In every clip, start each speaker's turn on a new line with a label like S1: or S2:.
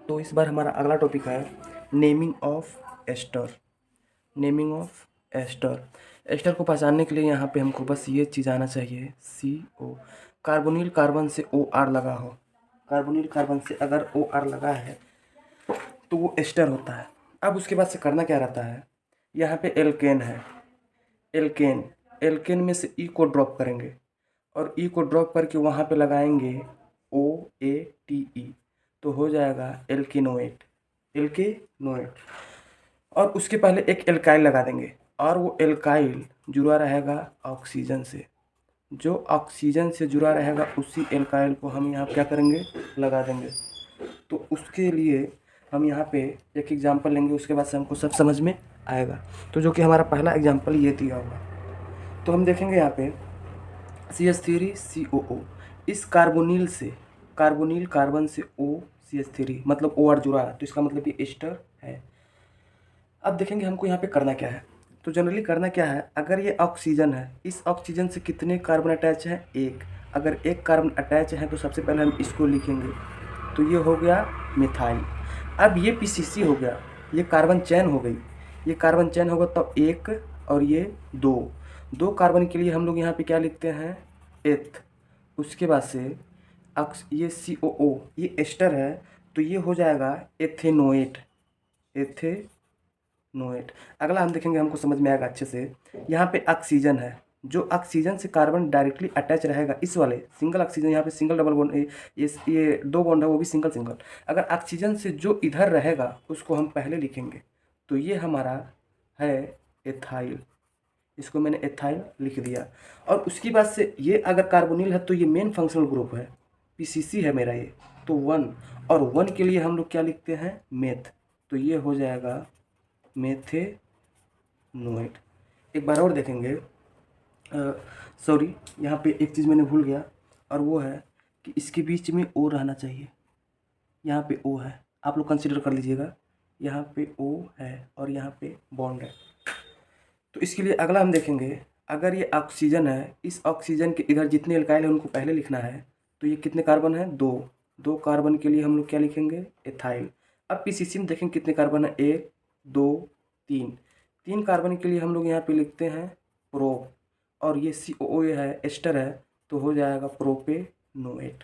S1: तो इस बार हमारा अगला टॉपिक है naming of ester. Naming of ester. Ester को पहचानने के लिए यहाँ पे हमको बस ये चीज़ आना चाहिए, CO। कार्बोनिल कार्बन से OR लगा हो, कार्बोनिल कार्बन से अगर OR लगा है तो वो एस्टर होता है। अब उसके बाद से करना क्या रहता है, यहाँ पे एल्केन है, एल्केन एल्केन में से E को ड्रॉप करेंगे और E को ड्रॉप करके वहाँ पे लगाएंगे OATE, तो हो जाएगा एल्केनोएट, एल्केनोएट। और उसके पहले एक एल्काइल लगा देंगे और वो एल्काइल जुड़ा रहेगा ऑक्सीजन से। जो ऑक्सीजन से जुड़ा रहेगा उसी एल्काइल को हम यहाँ क्या करेंगे, लगा देंगे। तो उसके लिए हम यहाँ पे एक एग्जांपल लेंगे, उसके बाद से हमको सब समझ में आएगा। तो जो कि हमारा पहला एग्जांपल ये दिया होगा, तो हम देखेंगे यहाँ पे CH3COO। इस कार्बोनिल से, कार्बोनिल कार्बन से OCH3 मतलब OR जुड़ा है, तो इसका मतलब ये एस्टर है। अब देखेंगे हमको यहाँ पे करना क्या है। तो जनरली करना क्या है, अगर ये ऑक्सीजन है, इस ऑक्सीजन से कितने कार्बन अटैच हैं, एक। अगर एक कार्बन अटैच है तो सबसे पहले हम इसको लिखेंगे, तो ये हो गया मिथाइल। अब ये PCC हो गया, ये कार्बन चैन हो गई, ये कार्बन चैन होगा तब एक और ये दो कार्बन के लिए हम लोग यहाँ पे क्या लिखते हैं, एथ। उसके बाद से ये COO ये एस्टर है, तो ये हो जाएगा एथेनोएट, एथेनोएट। अगला हम देखेंगे, हमको समझ में आएगा अच्छे से। यहाँ पे ऑक्सीजन है, जो ऑक्सीजन से कार्बन डायरेक्टली अटैच रहेगा, इस वाले सिंगल ऑक्सीजन, यहाँ पे सिंगल डबल बॉन्ड, ये दो बॉन्ड है वो भी सिंगल सिंगल। अगर ऑक्सीजन से जो इधर रहेगा उसको हम पहले लिखेंगे, तो ये हमारा है एथाइल, इसको मैंने एथाइल लिख दिया। और उसकी बाद से ये अगर कार्बोनिल है तो ये मेन फंक्शनल ग्रुप है, PCC है मेरा ये, तो 1। और 1 के लिए हम लोग क्या लिखते हैं, मेथ, तो ये हो जाएगा मेथेनोएट। एक बार और देखेंगे, सॉरी यहाँ पे एक चीज़ मैंने भूल गया, और वो है कि इसके बीच में O रहना चाहिए। यहाँ पे O है, आप लोग कंसिडर कर लीजिएगा, यहाँ पे O है और यहाँ पे बॉन्ड है। तो इसके लिए अगला हम देखेंगे, अगर ये ऑक्सीजन है, इस ऑक्सीजन के इधर जितने एल्काइल है उनको पहले लिखना है, तो ये कितने कार्बन है, दो कार्बन के लिए हम लोग क्या लिखेंगे, एथाइल। अब PCC में देखेंगे कितने कार्बन है, 1 2 3, 3 कार्बन के लिए हम लोग यहाँ पे लिखते हैं प्रो, और ये COO है, एस्टर है, तो हो जाएगा प्रोपेनोएट,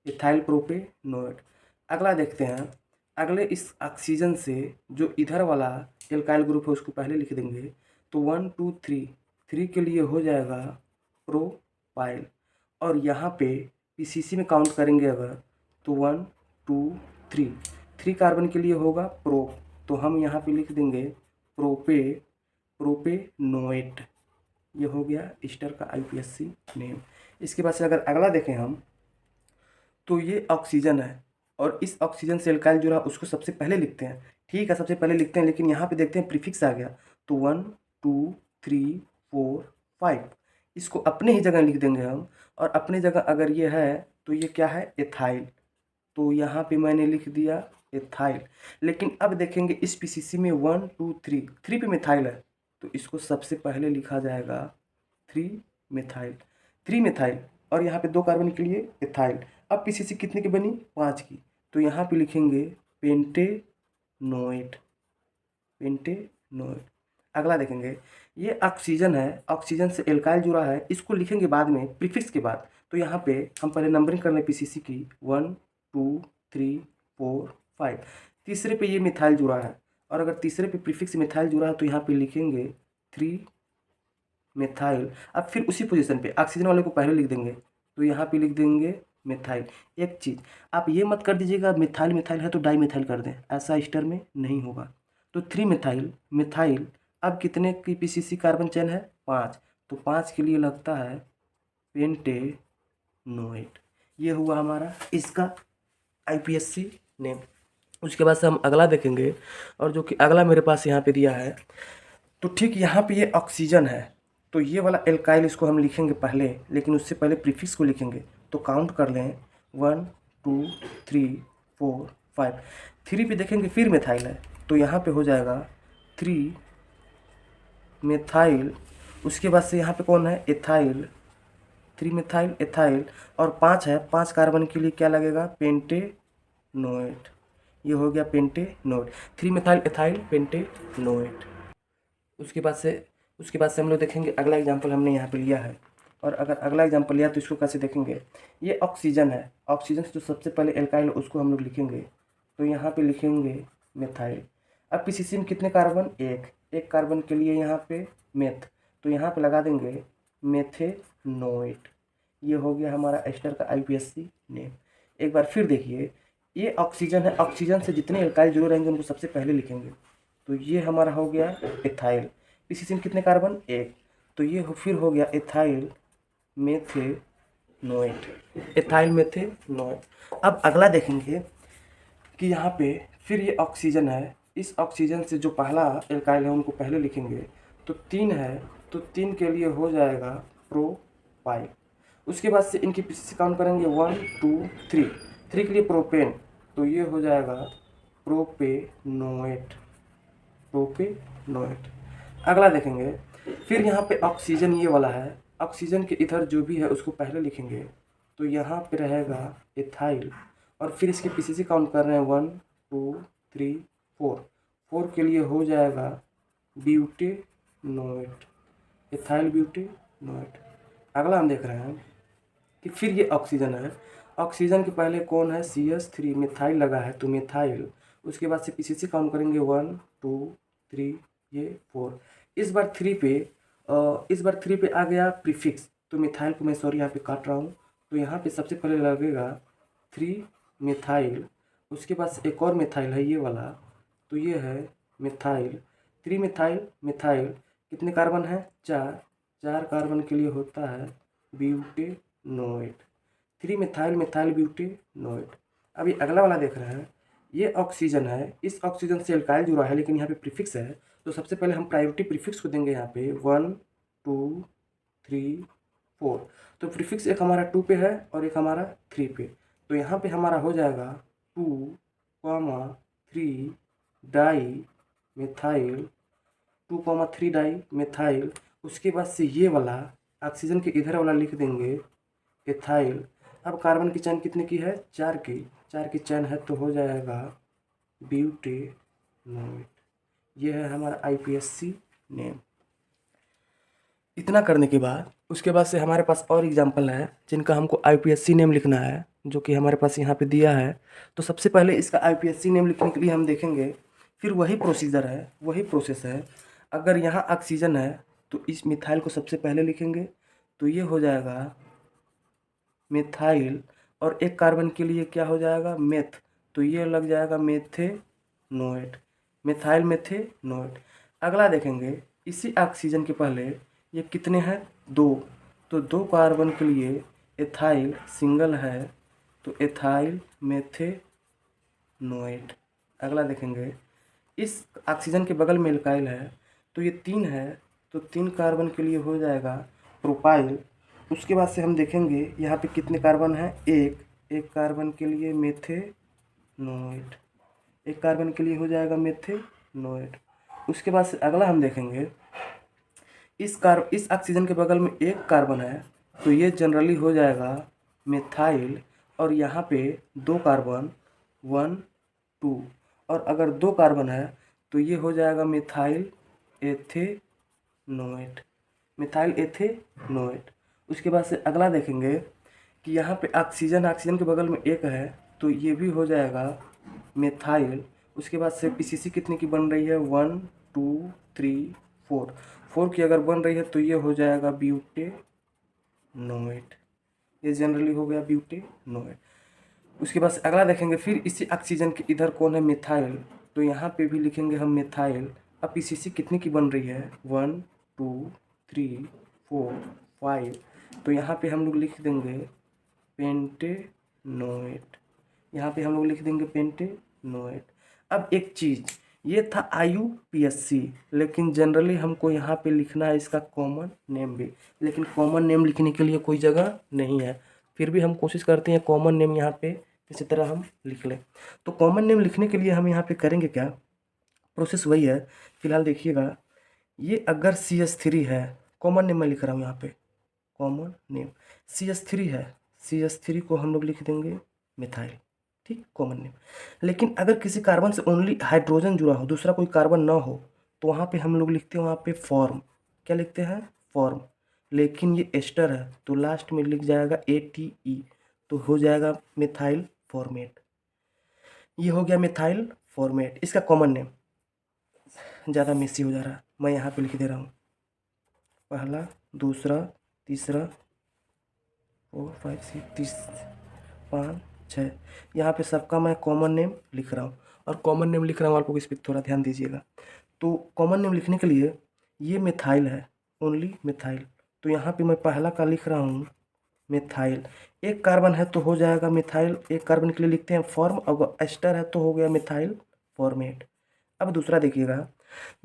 S1: इथाइल प्रोपेनोएट। अगला देखते हैं, अगले इस ऑक्सीजन से जो इधर वाला एल्काइल ग्रुप है उसको पहले लिख देंगे, तो 1 2 3 के लिए हो जाएगा प्रोपाइल। और यहाँ पे PCC में काउंट करेंगे अगर, तो 1 2 3 कार्बन के लिए होगा प्रो, तो हम यहाँ पे लिख देंगे प्रोपेनोएट। ये हो गया एस्टर का IPSC नेम। इसके बाद से अगर अगला देखें हम, तो ये ऑक्सीजन है और इस ऑक्सीजन से एल्काइल जुड़ा उसको सबसे पहले लिखते हैं, ठीक है सबसे पहले लिखते हैं, लेकिन यहाँ पे देखते हैं प्रीफिक्स आ गया, तो 1 2 3 4 5 इसको अपने ही जगह लिख देंगे हम। और अपने जगह अगर ये है तो ये क्या है, एथाइल, तो यहाँ पे मैंने लिख दिया एथाइल। लेकिन अब देखेंगे इस PCC में 1 2 3 पे मिथाइल है, तो इसको सबसे पहले लिखा जाएगा 3 मिथाइल, 3 मिथाइल। और यहाँ पे 2 कार्बन के लिए एथाइल। अब PCC कितने की बनी, 5 की, तो यहाँ पे लिखेंगे पेंटेनोएट, पेंटेनोएट। अगला देखेंगे, ये ऑक्सीजन है, ऑक्सीजन से एल्काइल जुड़ा है, इसको लिखेंगे बाद में प्रीफिक्स के बाद। तो यहाँ पे हम पहले नंबरिंग कर लें PCC की, 1 2 3 4 5। तीसरे पे ये मिथाइल जुड़ा है, और अगर तीसरे पे प्रीफिक्स मिथाइल जुड़ा है तो यहाँ पे लिखेंगे 3 मिथाइल। अब फिर उसी पोजीशन पे ऑक्सीजन वाले को पहले लिख देंगे, तो यहाँ पे लिख देंगे मिथाइल। एक चीज़ आप ये मत कर दीजिएगा मिथाइल मिथाइल है तो डाई मिथाइल कर दें, ऐसा एस्टर में नहीं होगा। तो 3 मिथाइल मिथाइल। अब कितने की PCC कार्बन चेन है, 5, तो 5 के लिए लगता है पेंटेनोएट। ये हुआ हमारा इसका IPSC नेम। उसके बाद से हम अगला देखेंगे, और जो कि अगला मेरे पास यहाँ पे दिया है, तो ठीक यहाँ पे ये ऑक्सीजन है, तो ये वाला एल्काइल इसको हम लिखेंगे पहले, लेकिन उससे पहले प्रीफिक्स को लिखेंगे। तो काउंट कर लें, 1 2 3 4 5, 3 पे देखेंगे फिर मिथाइल है, तो यहाँ पे हो जाएगा 3 मिथाइल। उसके बाद से यहाँ पे कौन है, एथाइल, 3 मिथाइल एथाइल, और 5 है, 5 कार्बन के लिए क्या लगेगा, पेंटेनोएट, ये हो गया पेंटेनोएट, 3 मिथाइल एथाइल पेंटेनोएट। उसके बाद से हम लोग देखेंगे अगला एग्जाम्पल हमने यहाँ पे लिया है। और अगर अगला एग्जाम्पल लिया तो इसको कैसे देखेंगे, ये ऑक्सीजन है, ऑक्सीजन से जो सबसे पहले एल्काइल है उसको हम लोग लिखेंगे, तो यहाँ पे लिखेंगे मिथाइल। अब पीसीसी में कितने कार्बन, एक कार्बन के लिए यहाँ पे मेथ, तो यहाँ पे लगा देंगे मेथेनोएट। ये हो गया हमारा एस्टर का आईपीएससी नेम। एक बार फिर देखिए, ये ऑक्सीजन है, ऑक्सीजन से जितने एल्काइल जुड़े रहेंगे उनको सबसे पहले लिखेंगे, तो ये हमारा हो गया एथाइल। पीसीसी में कितने कार्बन, एक, तो ये फिर हो गया एथाइल मेथेनोएट, एथाइल मेथेनोएट। अब अगला देखेंगे कि यहाँ पे फिर ये ऑक्सीजन है, इस ऑक्सीजन से जो पहला एल्काइल है उनको पहले लिखेंगे, तो 3 है, तो 3 के लिए हो जाएगा प्रोपाइल। उसके बाद से इनकी पीसीसी काउंट करेंगे 1 2 3, 3 के लिए प्रोपेन, तो ये हो जाएगा प्रोपेनोएट, प्रोपेनोएट। अगला देखेंगे, फिर यहाँ पे ऑक्सीजन ये वाला है, ऑक्सीजन के इधर जो भी है उसको पहले लिखेंगे, तो यहाँ पे रहेगा एथाइल, और फिर इसके पीसीसी काउंट कर रहे हैं 1 2 3 4, 4 के लिए हो जाएगा ब्यूटेनोएट, एथाइल ब्यूटेनोएट। अगला हम देख रहे हैं कि फिर ये ऑक्सीजन है, ऑक्सीजन के पहले कौन है, CH3, मिथाइल लगा है तो मिथाइल। उसके बाद से पीसीसी काउंट करेंगे 1 2 3, ये 4। इस बार 3 पे आ गया प्रीफिक्स, तो मिथाइल को मैं सॉरी यहाँ पे काट रहा हूँ, तो यहाँ पे सबसे पहले लगेगा 3 मिथाइल। उसके बाद से एक और मिथाइल है ये वाला, तो ये है मिथाइल, 3 मिथाइल, मिथाइल कितने कार्बन है, 4 कार्बन के लिए होता है ब्यूटेनोएट, 3 मिथाइल मिथाइल ब्यूटेनोएट। अब ये अगला वाला देख रहे हैं, ये ऑक्सीजन है, इस ऑक्सीजन से एल्काइल जुड़ा है लेकिन यहाँ पे प्रीफिक्स है, तो सबसे पहले हम प्रायोरिटी प्रीफिक्स को देंगे यहाँ पे 1 2 3 4, तो प्रीफिक्स एक हमारा 2 पे है और एक हमारा 3 पे, तो यहाँ पे हमारा हो जाएगा 2,3 डाई मिथाइल, 2,3 डाई मिथाइल। उसके बाद से ये वाला ऑक्सीजन के इधर वाला लिख देंगे एथाइल। अब कार्बन की चैन कितने की है, 4 की चैन है, तो हो जाएगा ब्यूटेनोएट। ये है हमारा आईपीएससी नेम। इतना करने के बाद उसके बाद से हमारे पास और एग्जाम्पल है जिनका हमको आईपीएससी नेम लिखना है, जो कि हमारे पास यहाँ पे दिया है। तो सबसे पहले इसका आईपीएससी नेम लिखने के लिए हम देखेंगे, फिर वही प्रोसीजर है, वही प्रोसेस है। अगर यहाँ ऑक्सीजन है तो इस मिथाइल को सबसे पहले लिखेंगे, तो ये हो जाएगा मिथाइल, और एक कार्बन के लिए क्या हो जाएगा, मेथ, तो ये लग जाएगा मेथेनोएट, मिथाइल मेथेनोएट। अगला देखेंगे, इसी ऑक्सीजन के पहले ये कितने हैं, 2, तो 2 कार्बन के लिए एथाइल सिंगल है, तो एथाइल मेथेनोएट। अगला देखेंगे, इस ऑक्सीजन के बगल में एल्काइल है, तो ये 3 है, तो 3 कार्बन के लिए हो जाएगा प्रोपाइल। उसके बाद से हम देखेंगे यहाँ पे कितने कार्बन हैं, एक कार्बन के लिए मेथेनोएट, एक कार्बन के लिए हो जाएगा मेथेनोएट। उसके बाद से अगला हम देखेंगे, इस ऑक्सीजन के बगल में एक कार्बन है, तो ये जनरली हो जाएगा मिथाइल, और यहाँ पे 2 कार्बन 1 2, और अगर 2 कार्बन है तो ये हो जाएगा मिथाइल एथेनोएट, मिथाइल एथेनोएट। उसके बाद से अगला देखेंगे कि यहाँ पे ऑक्सीजन के बगल में एक है, तो ये भी हो जाएगा मिथाइल। उसके बाद से पीसीसी कितने की बन रही है, 1 2 3 4, 4 की अगर बन रही है तो ये हो जाएगा ब्यूटेनोएट, ये जनरली हो गया ब्यूटेनोएट। उसके बाद से अगला देखेंगे, फिर इसी ऑक्सीजन के इधर कौन है, मिथाइल, तो यहाँ पे भी लिखेंगे हम मिथाइल। अब पीसीसी कितने की बन रही है, 1 2 3 4 5, तो यहाँ पे हम लोग लिख देंगे पेंटेनोएट, यहाँ पे हम लोग लिख देंगे पेंटेनोएट। अब एक चीज़, ये था आईयूपीएससी, लेकिन जनरली हमको यहाँ पे लिखना है इसका कॉमन नेम भी, लेकिन कॉमन नेम लिखने के लिए कोई जगह नहीं है, फिर भी हम कोशिश करते हैं कॉमन नेम यहाँ पे किसी तरह हम लिख लें। तो कॉमन नेम लिखने के लिए हम यहाँ पे करेंगे क्या, प्रोसेस वही है। फिलहाल देखिएगा, ये अगर CH3 है, कॉमन नेम मैं लिख रहा हूँ यहाँ पे, कॉमन नेम CH3 है, CH3 को हम लोग लिख देंगे मिथाइल, ठीक, कॉमन नेम। लेकिन अगर किसी कार्बन से ओनली हाइड्रोजन जुड़ा हो, दूसरा कोई कार्बन ना हो, तो वहाँ पे हम लोग लिखते हैं वहाँ पे फॉर्म। क्या लिखते हैं? फॉर्म। लेकिन ये एस्टर है तो लास्ट में लिख जाएगा ATE, तो हो जाएगा मिथाइल फॉर्मेट। ये हो गया मिथाइल फॉर्मेट, इसका कॉमन नेम। ज़्यादा मेसी हो जा रहा है, मैं यहाँ पे लिख दे रहा हूँ, पहला, दूसरा, तीसरा, 4 5 6 5 6, यहाँ पे सबका मैं कॉमन नेम लिख रहा हूँ। और कॉमन नेम लिख रहा हूँ, आप लोग इस पर थोड़ा ध्यान दीजिएगा। तो कॉमन नेम लिखने के लिए ये मिथाइल है, ओनली मिथाइल, तो यहाँ पे मैं पहला का लिख रहा हूँ मिथाइल। एक कार्बन है तो हो जाएगा मिथाइल, एक कार्बन के लिए लिखते हैं फॉर्म, अगर एस्टर है तो हो गया मिथाइल फॉर्मेट। अब दूसरा देखिएगा,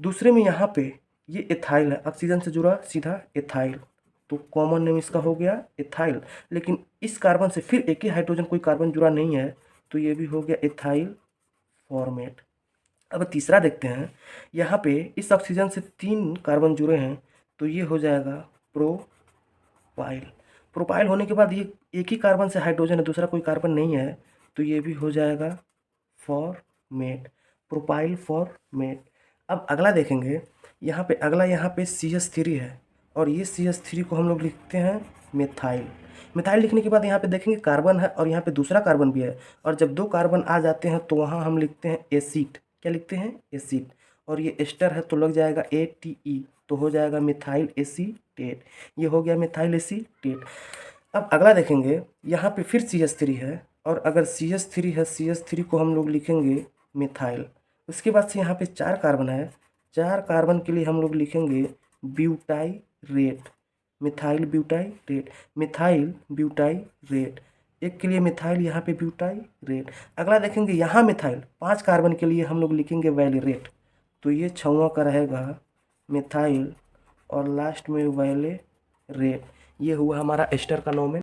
S1: दूसरे में यहाँ पे ये एथाइल है, ऑक्सीजन से जुड़ा सीधा एथाइल, तो कॉमन नेम इसका हो गया एथाइल। लेकिन इस कार्बन से फिर एक ही हाइड्रोजन कोई कार्बन जुड़ा नहीं है, तो ये भी हो गया एथाइल फॉर्मेट। अब तीसरा देखते हैं, यहाँ पे इस ऑक्सीजन से 3 कार्बन जुड़े हैं, तो ये हो जाएगा प्रोपाइल। प्रोपाइल होने के बाद ये एक ही कार्बन से हाइड्रोजन है, दूसरा कोई कार्बन नहीं है, तो ये भी हो जाएगा फॉर्मेट, प्रोपाइल फॉर्मेट। अब अगला देखेंगे, यहाँ पे अगला यहाँ पे CH3 है, और ये CH3 को हम लोग लिखते हैं मिथाइल। मिथाइल लिखने के बाद यहाँ पे देखेंगे कार्बन है और यहाँ पे दूसरा कार्बन भी है, और जब 2 कार्बन आ जाते हैं तो वहाँ हम लिखते हैं एसिड। क्या लिखते हैं? एसिड। और ये एस्टर है तो लग जाएगा ATE, तो हो जाएगा मिथाइल एसीटेट। ये हो गया मिथाइल एसीटेट। अब अगला देखेंगे, यहाँ पे फिर CH3 है, और अगर CH3 है, CH3 को हम लोग लिखेंगे मिथाइल। उसके बाद से यहाँ पे 4 कार्बन है, 4 कार्बन के लिए हम लोग लिखेंगे butyrate, methyl butyrate, methyl butyrate. एक के लिए मिथाइल, यहाँ पे ब्यूटाइरेट। अगला देखेंगे यहाँ मिथाइल, 5 कार्बन के लिए हम लोग लिखेंगे वैलेरेट, तो ये 6वां का रहेगा मिथाइल, और लास्ट में वैलेरेट। ये हुआ हमारा एस्टर का नॉर्मल।